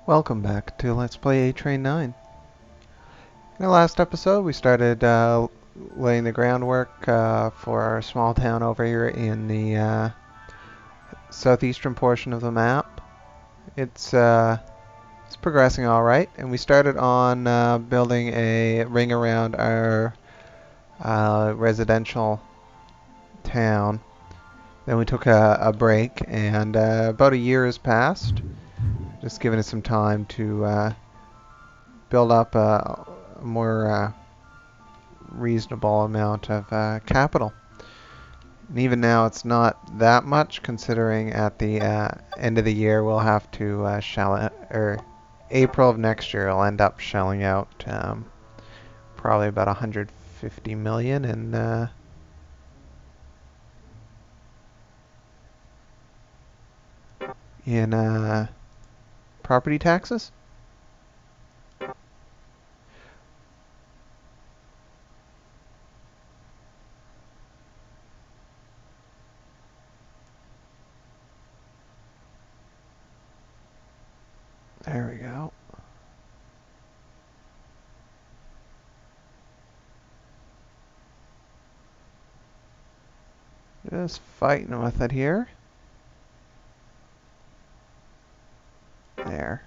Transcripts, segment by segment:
Welcome back to Let's Play A Train 9. In the last episode, we started laying the groundwork for our small town over here in the southeastern portion of the map. It's progressing all right, and we started on building a ring around our residential town. Then we took a break, and about a year has passed, just giving us some time to build up a more reasonable amount of capital. And even now, it's not that much, considering at the end of the year we'll have to shell it, or April of next year, we'll end up shelling out probably about 150 million in property taxes. There we go. Just fighting with it here. There.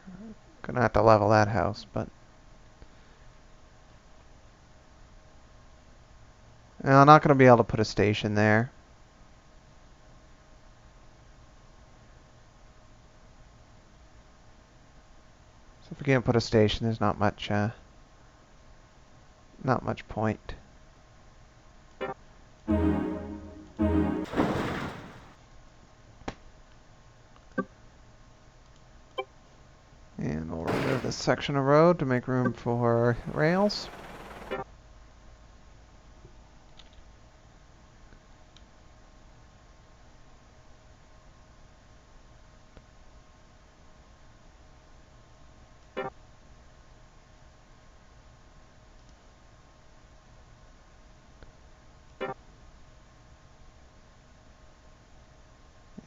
Gonna have to level that house, but I'm not gonna be able to put a station there. So if we can't put a station, there's not much point. And we'll remove this section of road to make room for rails.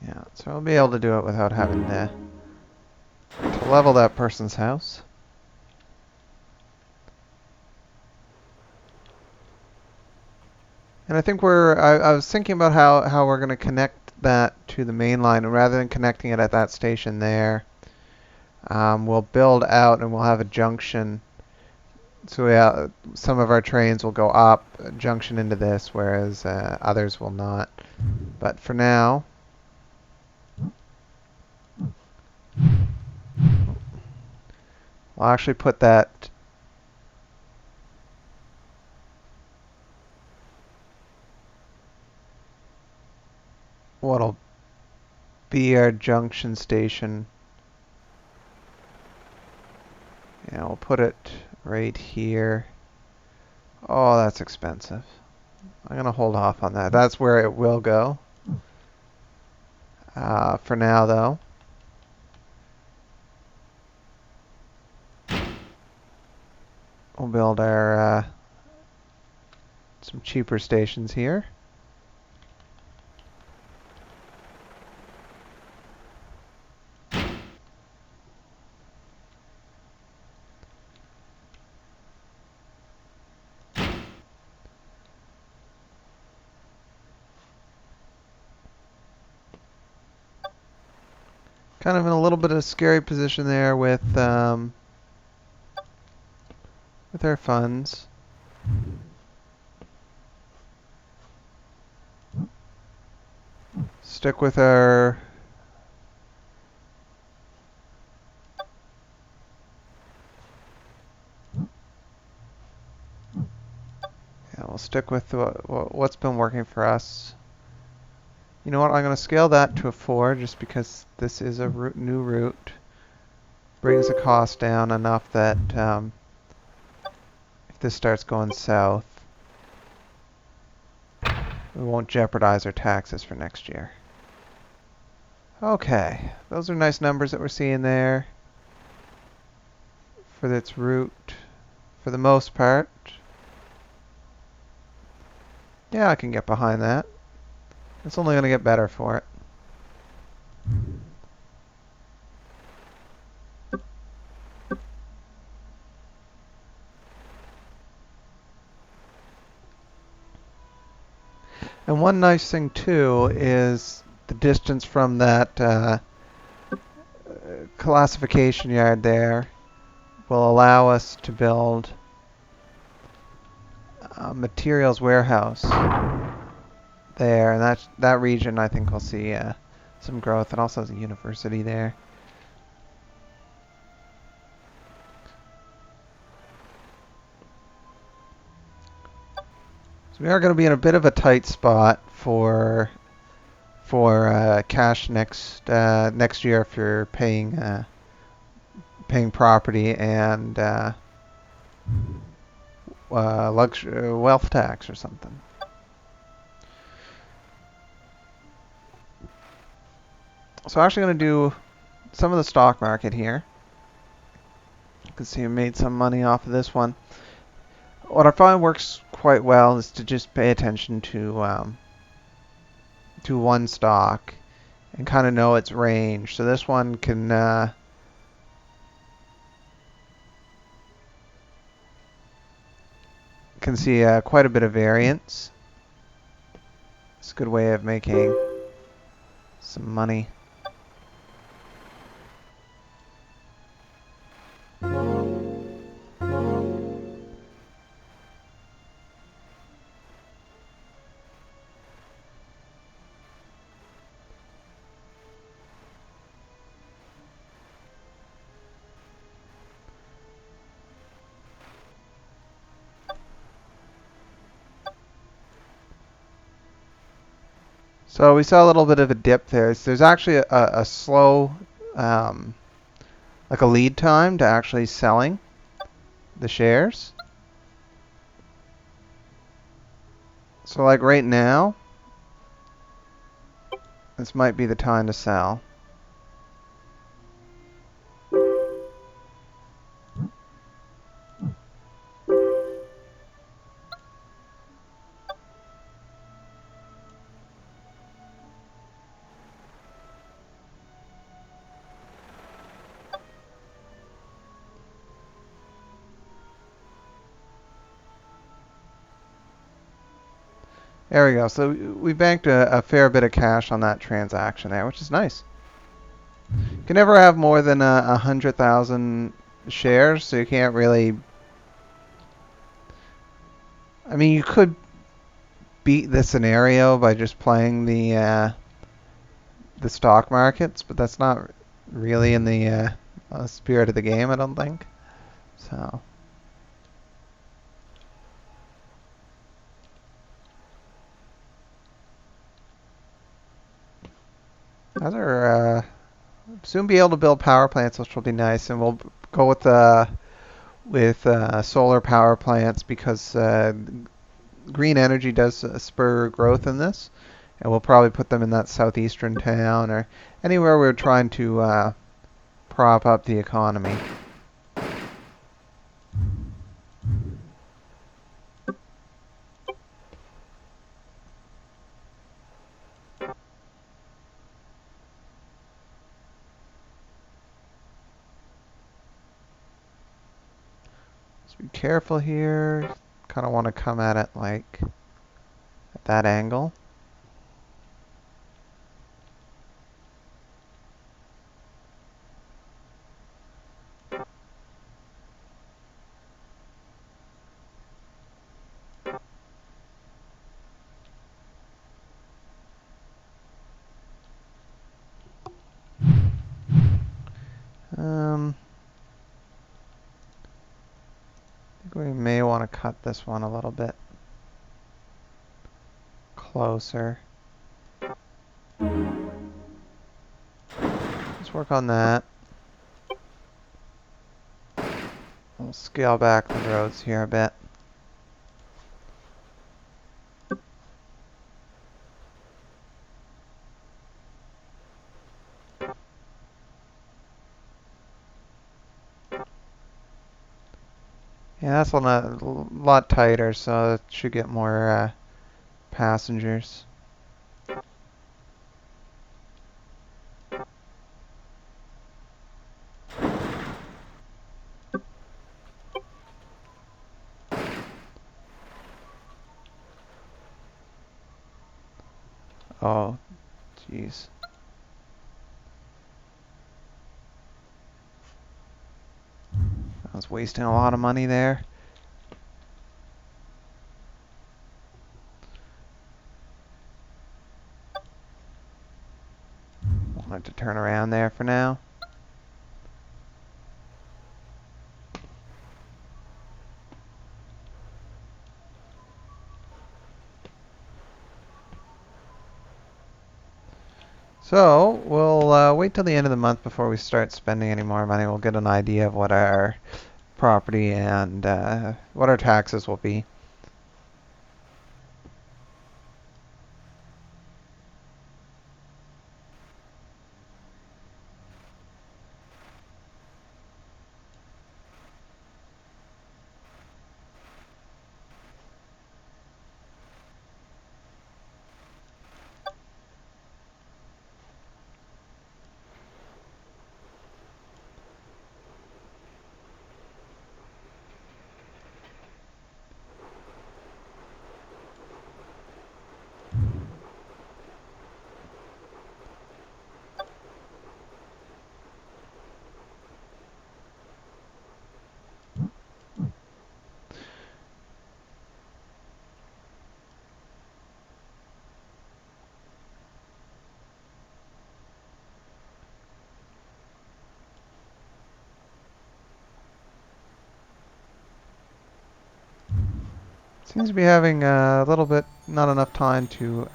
Yeah, so I'll be able to do it without having to level that person's house. And I think I was thinking about how we're going to connect that to the main line, and rather than connecting it at that station there, we'll build out and we'll have a junction. So some of our trains will go up a junction into this, whereas others will not. But for now, we'll actually put that what'll be our junction station. Yeah, we'll put it right here. Oh, that's expensive. I'm gonna hold off on that. That's where it will go. For now, though. We'll build our some cheaper stations here. Kind of in a little bit of a scary position there with our funds. Stick with our we'll stick with what's been working for us. You know what? I'm going to scale that to a 4 just because this is a new route. Brings the cost down enough that if this starts going south, we won't jeopardize our taxes for next year. Okay, those are nice numbers that we're seeing there for its route for the most part. Yeah, I can get behind that. It's only going to get better for it. And one nice thing too is the distance from that classification yard there will allow us to build a materials warehouse there, and that region I think will see some growth. It also has a university there. So we are going to be in a bit of a tight spot for cash next year if you're paying property and wealth tax or something. So I'm actually going to do some of the stock market here. You can see I made some money off of this one. What I find works quite well is to just pay attention to one stock and kind of know its range. So this one can see quite a bit of variance. It's a good way of making some money. So we saw a little bit of a dip there. So there's actually a slow, like a lead time to actually selling the shares. So like right now, this might be the time to sell. There we go. So we banked a fair bit of cash on that transaction there, which is nice. You can never have more than 100,000 shares, so you can't really. I mean, you could beat the scenario by just playing the stock markets, but that's not really in the spirit of the game, I don't think. So. Other soon be able to build power plants, which will be nice, and we'll go with solar power plants because green energy does spur growth in this, and we'll probably put them in that southeastern town or anywhere we're trying to prop up the economy. Just be careful here. Kind of want to come at it like at that angle. I think we may want to cut this one a little bit closer. Let's work on that. We'll scale back the roads here a bit. Yeah, that's a lot tighter, so it should get more passengers. Oh, jeez. I was wasting a lot of money there. Wanted to turn around there for now. So, we'll wait till the end of the month before we start spending any more money. We'll get an idea of what our property and what our taxes will be. Seems to be having a little bit, not enough time to...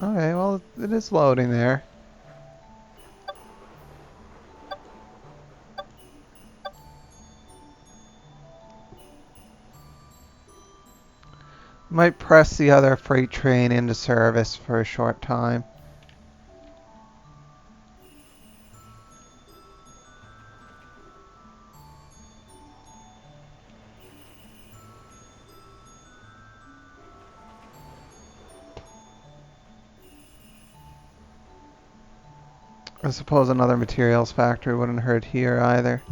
Okay, well, it is loading there. Might press the other freight train into service for a short time. I suppose another materials factory wouldn't hurt here either.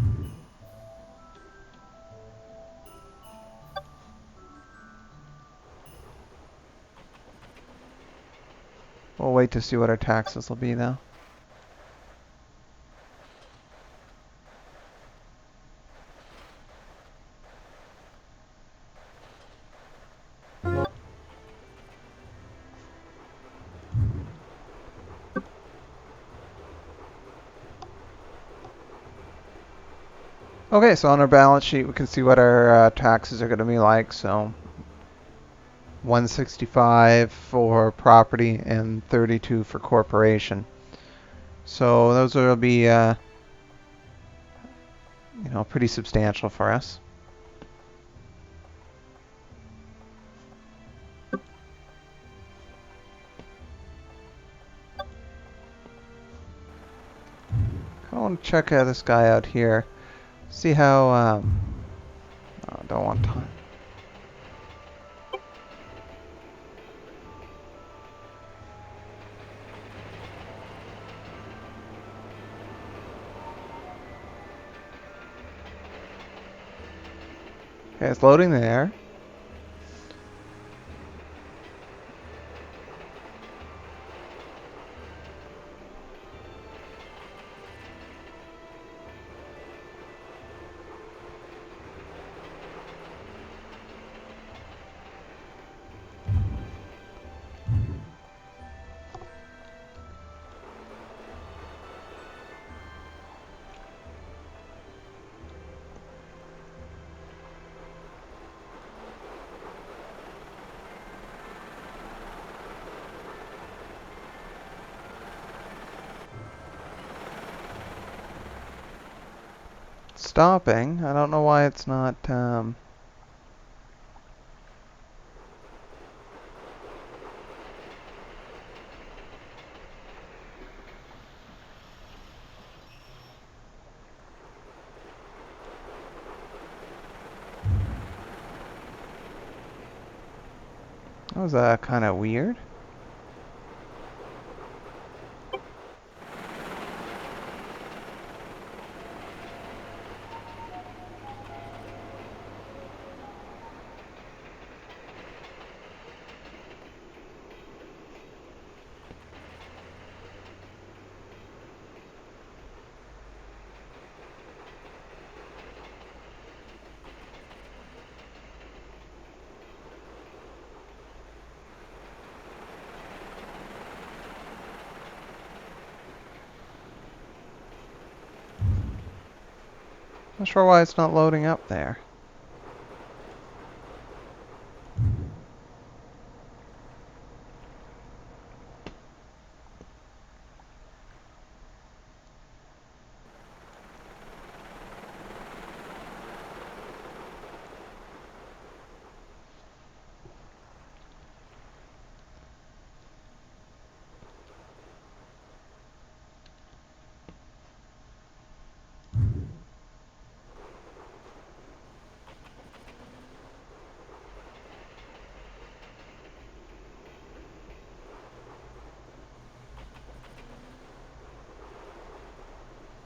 We'll wait to see what our taxes will be though. Okay, so on our balance sheet we can see what our taxes are going to be like. So 165 for property and 32 for corporation. So those will be, pretty substantial for us. I want to check this guy out here. See how, oh, don't want time. Okay, it's loading there. Stopping. I don't know why it's not, that was kind of weird. Not sure why it's not loading up there.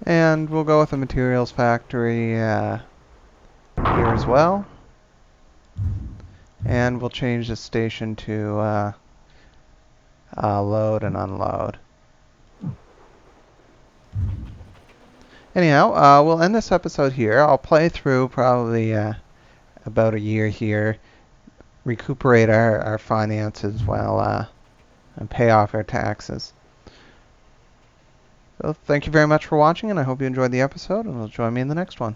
And we'll go with the materials factory here as well. And we'll change the station to load and unload. Anyhow, we'll end this episode here. I'll play through probably about a year here, recuperate our finances while and pay off our taxes. So thank you very much for watching, and I hope you enjoyed the episode, and will join me in the next one.